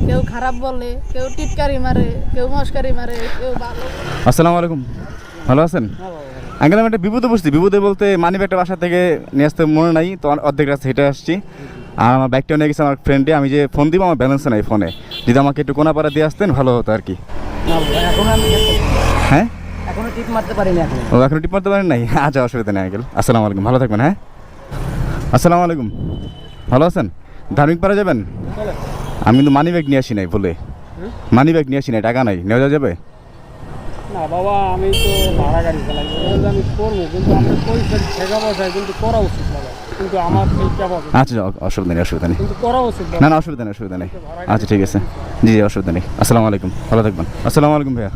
কেউ খারাপ বলে, কেউ টিটকারি মারে, কেউ মস্কারি মারে, কেউ ভালো। আসসালামু আলাইকুম, ভালো আছেন? আঙ্কেল আমি একটা বিপদে বসছি। বিপদে বলতে মানি ব্যাগটা বাসা থেকে নিয়ে আসতে মনে নাই, তো অর্ধেক রাস্তা হেঁটে আসছি। আর আমার ব্যাগটা নিয়ে গেছে আমার ফ্রেন্ডে। আমি যে ফোন দিব আমার ব্যালেন্স নাই ফোনে, যদি আমাকে একটু কোনাপাড়া দিয়ে আসতেন ভালো হতো আর কি। হ্যাঁ এখনো টিপ মারতে পারিনি এখন। ও এখনো টিপ মারতে পারেন নাই? আচ্ছা অসুবিধা নেই আঙ্কেল। আসসালামু আলাইকুম, ভালো থাকবেন। হ্যাঁ আসসালামু আলাইকুম, ভালো আছেন? ধার্মিক পাড়া যাবেন? আমি কিন্তু মানি ব্যাগ নিয়ে আসি নাই বলে। মানি ব্যাগ নিয়ে আসি নাই, টাকা নাই, নেওয়া যাবে? না বাবা, আমি তো ভাড়া গাড়ি চালাই, আমি করবো, কিন্তু আমরা পয়সা ঠেকা বসাই, কিন্তু করা উচিত বাবা। কিন্তু আমার ঠেকা বসে, আচ্ছা অসুবিধা নেই, অসুবিধা নেই। কিন্তু করা উচিত না না অসুবিধা নেই, অসুবিধা নেই। আচ্ছা ঠিক আছে, জি জি অসুবিধা নেই। আসসালামু আলাইকুম, ভালো থাকবেন। আসসালামু আলাইকুম ভাইয়া।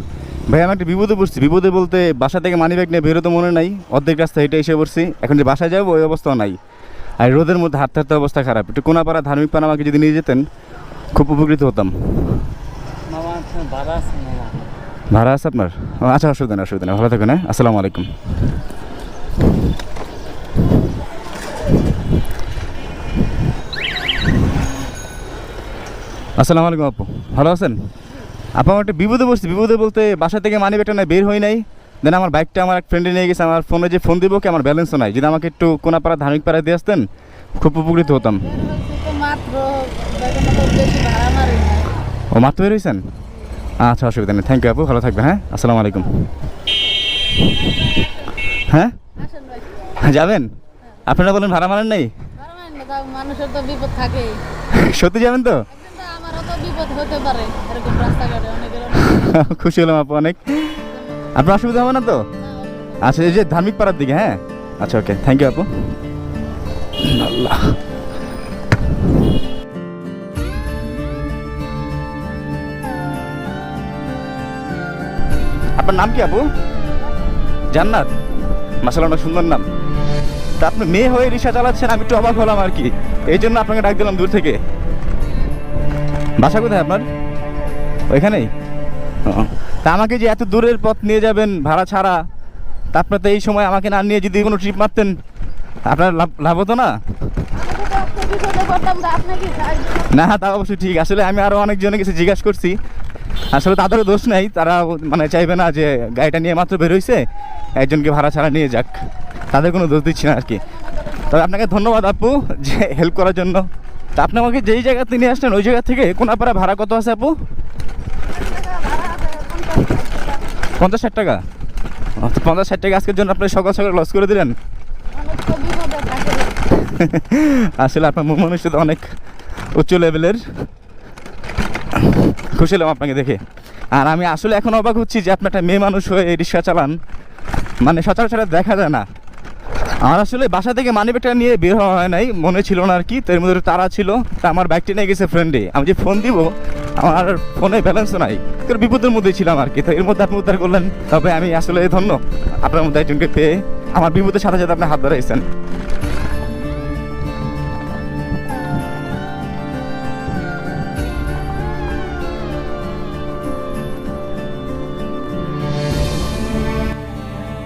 ভাই আমি একটা বিপদে পড়ছি। বিপদে বলতে বাসা থেকে মানি ব্যাগ নিয়ে বেরোতে মনে নাই, অর্ধেক রাস্তা হেঁটে এসে পড়ছি। এখন যে বাসায় যাবো ওই অবস্থাও নাই, আর রোদের মধ্যে হাঁটতে হাঁটতে অবস্থা খারাপ। একটু কোনাপাড়া ধার্মিক পাড়া আমাকে যদি নিয়ে যেতেন খুব উপকৃত হতাম। মামা ভাড়া আছে মামা। ভাড়া আছে আপনার? ও, আচ্ছা অসুবিধা নেই, অসুবিধা নেই, ভালো থাকবেন। হ্যাঁ আসসালামু আলাইকুম। আসসালামু আলাইকুম আপু, ভালো আছেন? আপু আমার একটা বিপদে বসছি। বিপদে বলতে বাসা থেকে মানি ব্যাগটা নাই, বের হই নাই। দেন আমার বাইকটা আমার এক ফ্রেন্ডে নিয়ে গেছে। আমার ফোনে যে ফোন দিব কি আমার ব্যালেন্সও নাই, যদি আমাকে একটু কোনাপাড়া ধার্মিক পাড়ায় দিয়ে আসতেন খুব উপকৃত হতাম। বের হয়েছি তো মাত্র, বেতনটা তো বেশি ভাড়া মারি না। ও মাত্র বের হয়েছেন? আচ্ছা অসুবিধা নেই, থ্যাংক ইউ আপু, ভালো থাকবেন। হ্যাঁ আসসালামু আলাইকুম। হ্যাঁ আসেন ভাই, যাবেন? আপনারা বলেন ভাড়া মানেন নাই? ভাড়া মারি না, তাও মানুষের তো বিপদ থাকেই। সত্যি যাবেন তো? একদিন তো আমারও তো বিপদ হতে পারে, এরকম রাস্তাঘাটে অনেকের অনেক। খুশি হলাম আপু অনেক। আপনার অসুবিধা হবে না তো? আচ্ছা এই যে ধার্মিক পাড়ার দিকে। হ্যাঁ আচ্ছা ওকে, থ্যাংক ইউ আপু। আল্লাহ, আপনার নাম কি আপু? জান্নাত, মাশাআল্লাহ অনেক সুন্দর নাম। তা আপনি মেয়ে হয়ে রিক্সা চালাচ্ছেন, আমি একটু অবাক হলাম আর কি, এই জন্য আপনাকে ডাক দিলাম দূর থেকে। বাসা কোথায় আপনার? ওইখানেই? ও, তা আমাকে যে এত দূরের পথ নিয়ে যাবেন ভাড়া ছাড়া, তা আপনার তো এই সময় আমাকে না নিয়ে যদি কোনো ট্রিপ মারতেন আপনার লাভ হতো না? আমি তো বিপদে পড়তাম, তো আপনি কি সাহায্য? না তা অবশ্যই ঠিক। আসলে আমি আরও অনেকজনের কাছে জিজ্ঞাসা করছি, আসলে তাদেরও দোষ নেই। তারা মানে চাইবে না যে গাড়িটা নিয়ে মাত্র বের হয়েছে একজনকে ভাড়া ছাড়া নিয়ে যাক, তাদের কোনো দোষ দিচ্ছি না আর কি। তবে আপনাকে ধন্যবাদ আপু যে হেল্প করার জন্য। তা আপনি আমাকে যেই জায়গাতে নিয়ে আসলেন ওই জায়গা থেকে কোনাপাড়া ভাড়া কত আছে আপু? 50-60 টাকা? 50-60 টাকা আজকের জন্য আপনি সকাল সকাল লস করে দিলেন। অনেক তো বিপদে থাকে। আসলে আপনার মন মানসিকতা অনেক উচ্চ লেভেলের। খুশি হলাম আপনাকে দেখে। আর আমি আসলে এখন অবাক হচ্ছি যে আপনি একটা মেয়ে মানুষ হয়ে রিক্সা চালান, মানে সচরাচর দেখা যায় না। আমার আসলে বাসা থেকে মানি ব্যাগটা নিয়ে বের হওয়া হয় নাই, মনে ছিল না আর কি। তো এর মধ্যে তারা ছিল, তা আমার ব্যাগটি নিয়ে গেছে ফ্রেন্ডে। আমি যে ফোন দিব আমার ফোনে ব্যালেন্সও নাই, তো বিপদের মধ্যেই ছিলাম আর কি। তো এর মধ্যে আপনি উদ্ধার করলেন, তবে আমি আসলে ধন্য আপনার মধ্যে একজনকে পেয়ে। আমার বিপদের সাথে সাথে আপনি হাত বাড়াইছেন।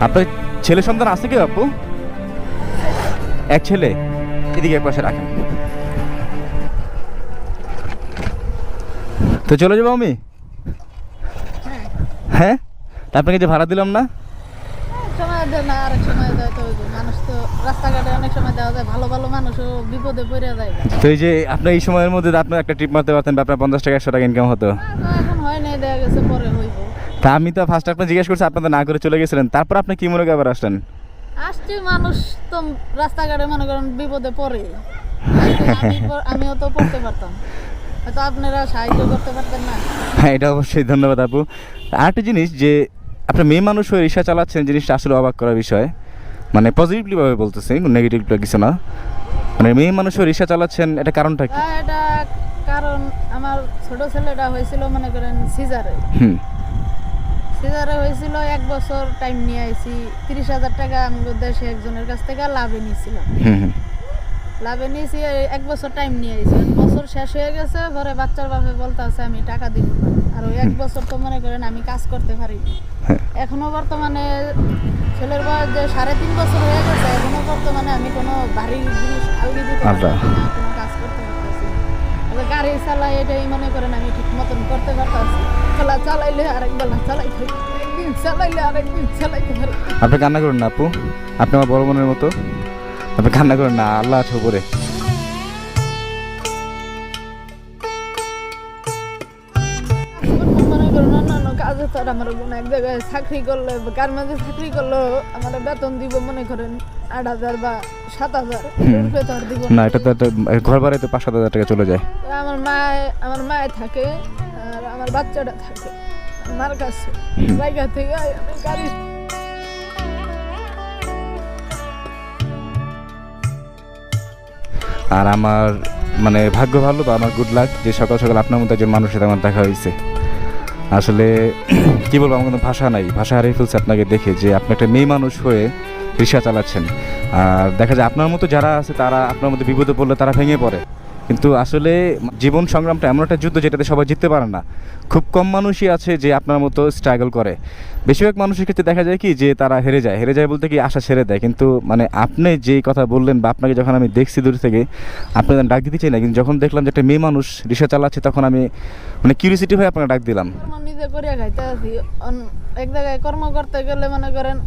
আপনার ছেলে সন্তান আছে কি আপু? এক ছেলে, এদিকে এক পাশে রাখেন। তো চলে যাবো আমি? হ্যাঁ তা আপনাকে যে ভাড়া দিলাম না? সময় দেয় না, আরেক সময় দেয় তো ওই যে মানুষ তো রাস্তাঘাটে অনেক সময় দেওয়া যায়, ভালো ভালো মানুষও বিপদে পড়ে যায়। তো এই যে আপনার এই সময়ের মধ্যে আপনার একটা ট্রিপ মারতে পারতেন, বা আপনার 50 টাকা 100 টাকা ইনকাম হতো। এখন হয় নাই, দেখা গেছে পরে হইব। তা আমি তো ফার্স্ট আপনার জিজ্ঞেস করছি, আপনাদের না করে চলে গেছিলেন, তারপর আপনি কি মনে করে আবার আসলেন? আসছি, মানুষ তো রাস্তাঘাটে মনে করেন বিপদে পড়ে, আমিও তো পড়তে পারতাম, হয়তো আপনারা সাহায্য করতে পারতেন না। হ্যাঁ এটা অবশ্যই, ধন্যবাদ আপু। আরেকটা জিনিস যে আপনি মেয়ে মানুষ হয়ে রিক্সা চালাচ্ছেন, জিনিসটা আসলে অবাক করার বিষয়। মানে পজিটিভলিভাবে বলতেছি, নেগেটিভলি কিছু না। মানে মেয়ে মানুষ হয়ে রিক্সা চালাচ্ছেন, এটা কারণটা কি? এটা কারণ আমার ছোট ছেলেটা হয়েছিল মনে করেন সিজারে। সিজারে হয়েছিল, 1 বছর টাইম নিয়ে আইছি। 30,000 টাকা আমি দেশে একজনের কাছ থেকে লাভে নিয়েছিলাম। লাভে নিয়েছি, 1 বছর টাইম নিয়ে আইছি। বছর শেষ হয়ে গেছে, পরে বাচ্চার বাপে বলতে আছে আমি টাকা দিব না। আর ওই 1 বছর তো মনে করেন আমি কাজ করতে পারিনি। এখনো বর্তমানে ছেলের বয়স যে 3.5 বছর হয়ে গেছে, এখনো বর্তমানে আমি কোনো ভারী জিনিস আলগি দিতে পারি না, কোনো কাজ করতে পারতেছি না। গাড়ি চালাই, এটাই মনে করেন আমি মতন করতে পারতাছি। বেলা চালাইলে আরেক বেলা চালাইতে, একদিন চালাইলে আরেকদিন চালাইতে পারি। আপনি কান্না করেন না আপু, আপনি আমার বড় বোনের মতো, আপনি কান্না করেন না, আল্লাহ আছে উপরে। মনে করুন অন্যান্য কাজে তো আর আমার কোনো এক জায়গায় চাকরি করলে বা কার মাঝে চাকরি করলেও আমার বেতন দিব মনে করেন 8,000 বা 7,000, এর বেতন দিব না, এটা তো একটা ঘর ভাড়ায় তো 5-7 হাজার টাকা চলে যায়। আমার মায়ে থাকে আর আমার বাচ্চাটা থাকে মার কাছে। জায়গা থেকে আমি গাড়ি আর আমার মানে ভাগ্য ভালো বা আমার গুড লাক যে সকাল সকাল আপনার মতো একজন মানুষের সাথে আমার দেখা হয়েছে। আসলে কি বলবো, আমার কোনো ভাষা নাই, ভাষা হারিয়ে ফেলছে আপনাকে দেখে, যে আপনি একটা মেয়ে মানুষ হয়ে রিক্সা চালাচ্ছেন। আর দেখা যায় আপনার মতো যারা আছে তারা আপনার মতো বিপদে পড়লে তারা ভেঙে পড়ে, কিন্তু আসলে জীবন সংগ্রামটা এমন একটা যুদ্ধ যেটাতে সবাই জিততে পারে না। খুব কম মানুষই আছে যে আপনার মতো স্ট্রাগল করে। বেশিরভাগ মানুষের ক্ষেত্রে দেখা যায় কি যে তারা হেরে যায় বলতে কি আশা ছেড়ে দেয়। কিন্তু মানে আপনি যেই কথা বললেন বা আপনাকে যখন আমি দেখছি দূর থেকে, আপনাদের ডাক দিতে চাই না, কিন্তু যখন দেখলাম যে একটা মেয়ে মানুষ রিক্সা চালাচ্ছে তখন আমি মানে কিউরিয়াসিটি হয়ে আপনাকে ডাক দিলাম। কর্ম নিজে করিয়া খাইতে আছি। এক জায়গায় কর্ম করতে গেলে মনে করেন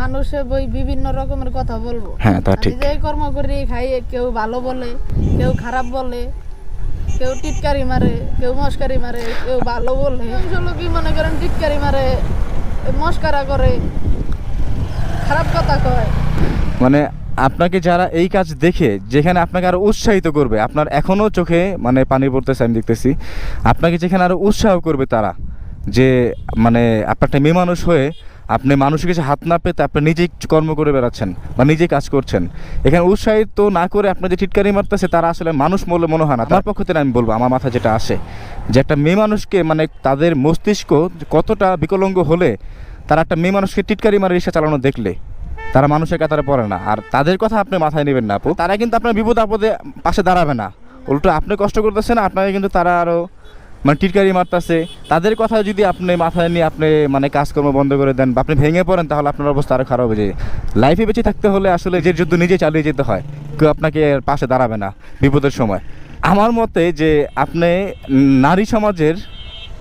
মানুষে বই বিভিন্ন রকমের কথা বলবো। হ্যাঁ, তা ঠিক। নিজে কর্ম করি খাই, কেউ ভালো বলে, কেউ খারাপ বলে, কেউ টিটকারি মারে, কেউ মস্কারি মারে, কেউ ভালো বলে। আসলে কি মনে করেন টিটকারি মারে, মস্কারা করে, খারাপ কথা কয়। মানে আপনাকে যারা এই কাজ দেখে যেখানে আপনাকে আরো উৎসাহিত করবে, আপনার এখনো চোখে মানে পানি পড়তেছে আমি দেখতেছি, আপনাকে যেখানে আরো উৎসাহ করবে তারা, যে মানে আপনার একটা মেয়ে মানুষ হয়ে আপনি মানুষের কাছে হাত না পেতে আপনি নিজেই কর্ম করে বেড়াচ্ছেন বা নিজেই কাজ করছেন, এখানে উৎসাহিত না করে আপনি যে টিটকারি মারতেছে তারা আসলে মানুষ বলে মনে হয় না। তার পক্ষ থেকে আমি বলবো, আমার মাথা যেটা আসে যে একটা মেয়ে মানুষকে মানে তাদের মস্তিষ্ক কতটা বিকলাঙ্গ হলে তারা একটা মেয়ে মানুষকে টিটকারি মারে রিক্সা চালানো দেখলে তারা মানুষের কাতারে পড়ে না। আর তাদের কথা আপনি মাথায় নেবেন না আপু, তারা কিন্তু আপনার বিপদ আপদে পাশে দাঁড়াবে না, উল্টো আপনি কষ্ট করতেছেন আপনাকে কিন্তু তারা আরও মানে টিটকারি মারতেছে। তাদের কথা যদি আপনি মাথায় নিয়ে আপনি মানে কাজকর্ম বন্ধ করে দেন বা আপনি ভেঙে পড়েন, তাহলে আপনার অবস্থা আরও খারাপ হয়ে যায়। লাইফে বেঁচে থাকতে হলে আসলে যে যুদ্ধ নিজে চালিয়ে যেতে হয়, কেউ আপনাকে পাশে দাঁড়াবে না বিপদের সময়। আমার মতে যে আপনি নারী সমাজের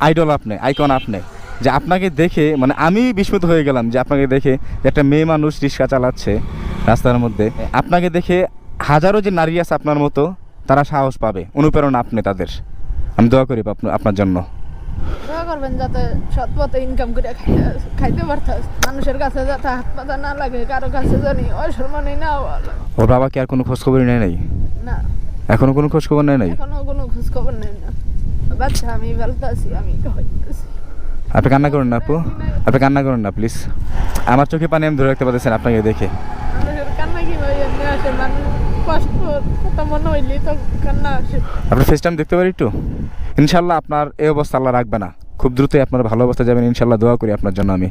আইডল, আপনি আইকন, আপনি যে আপনাকে দেখে মানে আমি বিস্মিত হয়ে গেলাম যে আপনাকে দেখে যে একটা মেয়ে মানুষ রিক্সা চালাচ্ছে রাস্তার মধ্যে, আপনাকে দেখে হাজারো যে নারী আছে আপনার মতো তারা সাহস পাবে, অনুপ্রেরণা আপনি তাদের। আমি দোয়া করি আপনার জন্য। দোয়া করবেন যাতে সৎ পথে ইনকাম করে খাইতে পারতাস, মানুষের কাছে যাতে হাত পাতা না লাগে, কারো কাছে জানি অসম্মানী না হওয়া লাগে। ওর বাবা কি আর কোনো খোঁজখবরই নেয় নাই? না, এখনো কোনো খোঁজখবর নেয় নাই? এখনো কোনো খোঁজ খবর নেই না। বাচ্চা আমি বেলতাছি, আমি খাওয়াইতেছি। আপনি কান্না করেন না আপু, আপনি কান্না করেন না প্লিজ। আমার চোখে পানি আমি ধরে রাখতে পারতেছেন আপনাকে দেখে। মানুষের কান্না কিভাবে এমনি আসে, মানুষ কষ্ট কথা মনে হইলেই তো কান্না আসে। আপনার ফেস টাইম দেখতে পারি একটু? ইনশাল্লাহ আপনার এই অবস্থা আল্লাহ রাখবে না, খুব দ্রুতই আপনার ভালো অবস্থা যাবেন ইনশাল্লাহ, দোয়া করি আপনার জন্য আমি।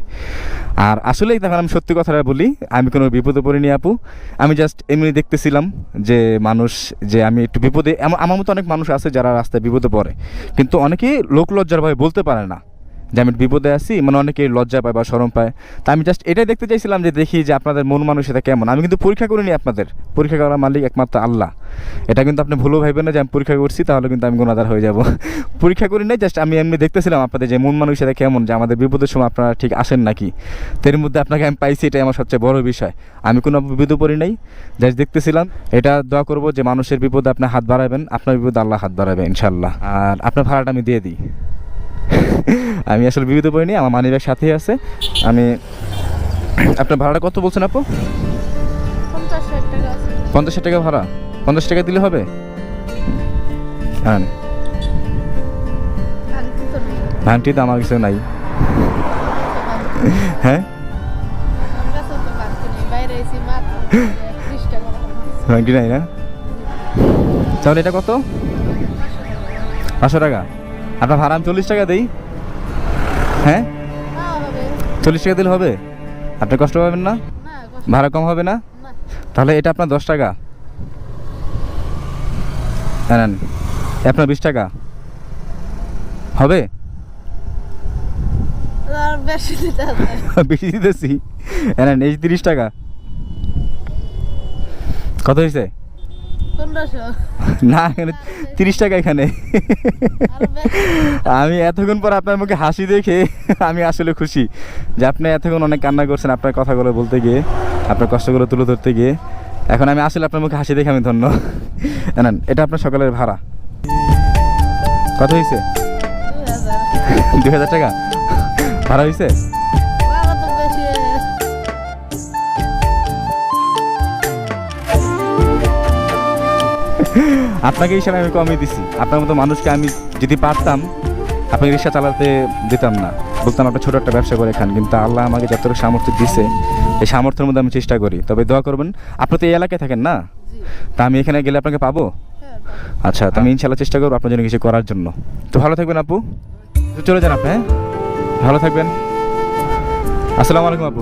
আর আসলেই তখন আমি সত্যি কথাটা বলি, আমি কোনো বিপদে পড়িনি আপু, আমি জাস্ট এমনি দেখতেছিলাম যে মানুষ, যে আমি একটু বিপদে, আমার মতো অনেক মানুষ আছে যারা রাস্তায় বিপদে পড়ে, কিন্তু অনেকেই লোক লজ্জার ভয়ে বলতে পারে না যে আমি বিপদে আছি, মানে অনেকে লজ্জা পায় বা শরম পায়। তা আমি জাস্ট এটাই দেখতে চাইছিলাম যে দেখি যে আপনাদের মন মানসিকতা কেমন। আমি কিন্তু পরীক্ষা করিনি আপনাদের, পরীক্ষা করার মালিক একমাত্র আল্লাহ। এটা কিন্তু আপনি ভুলও ভাইবেন না যে আমি পরীক্ষা করছি তাহলে কিন্তু আমি গুনাহগার হয়ে যাব। পরীক্ষা করি নাই, জাস্ট আমি এমনি দেখতেছিলাম আপনাদের যে মন মানসিকতা কেমন, যে আমাদের বিপদের সময় আপনারা ঠিক আসেন নাকি। এর মধ্যে আপনাকে আমি পাইছি, এটাই আমার সবচেয়ে বড় বিষয়। আমি কোনো বিপদে পড়ি নাই, জাস্ট দেখতেছিলাম। এটা দোয়া করবো যে মানুষের বিপদে আপনি হাত বাড়াবেন, আপনার বিপদে আল্লাহ হাত বাড়াবে ইনশাল্লাহ। আর আপনার ভাড়াটা আমি দিয়ে দিই। আমি আসলে বিপদে পড়িনি, আমার মানিব্যাগ সাথেই আছে। আমি আপনার ভাড়াটা কত বলছেন আপু? 50-60 টাকা আছে। 50 টাকা ভাড়া? 50 টাকা দিলে হবে? হ্যাঁ, ভাঙতি তো নেই। ভাঙটি তো আমার কিছু নাই। হ্যাঁ, আমার কাছে তো ভাঙতি নেই, বাইরে এসি মাত্র 30 টাকা ভাঙতি। ভাঙটি নাই না? তাহলে এটা কত? 500 টাকা। আপনার ভাড়া আমি 40 টাকা দিই। হ্যাঁ, না হবে 40 টাকা দিলে হবে? আপনি কষ্ট পাবেন না? না, কষ্ট ভাড়া কম হবে না? না। তাহলে এটা আপনার 10 টাকা, নেন। আপনার 20 টাকা হবে? আর বেশি দিতে হবে। বেশি দিতেছি, নেন এই 30 টাকা। কত হয়েছে? 1500 না এখানে 30 টাকা এখানে। আরো বেশি। আমি এতক্ষণ পর আপনার মুখে হাসি দেখে আমি আসলে খুশি যে আপনি এতক্ষণ অনেক কান্না করছেন আপনার কথাগুলো বলতে গিয়ে, আপনার কষ্টগুলো তুলে ধরতে গিয়ে। এখন আমি আসলে আপনার মুখে হাসি দেখে আমি ধন্য। নেন, এটা আপনার সকালের ভাড়া। কত হয়েছে? 2000 2000 টাকা ভাড়া হয়েছে? ভাড়া তো বেশি। আপনাকে হিসাবে আমি কমই দিছি। আপনার মতো মানুষকে আমি যদি পারতাম আপনাকে রিক্সা চালাতে দিতাম না, বলতাম আপনার ছোটো একটা ব্যবসা করে খান, কিন্তু আল্লাহ আমাকে যতটুকু সামর্থ্য দিছে এই সামর্থ্যের মধ্যে আমি চেষ্টা করি। তবে দোয়া করবেন, আপনি তো এই এলাকায় থাকেন না, জি তা আমি এখানে গেলে আপনাকে পাবো? হ্যাঁ পাবো। আচ্ছা, তো আমি ইনশাল্লাহ চেষ্টা করবো আপনার জন্য কিছু করার জন্য। তো ভালো থাকবেন আপু, তো চলে যান আপনি, হ্যাঁ ভালো থাকবেন। আসসালামু আলাইকুম আপু।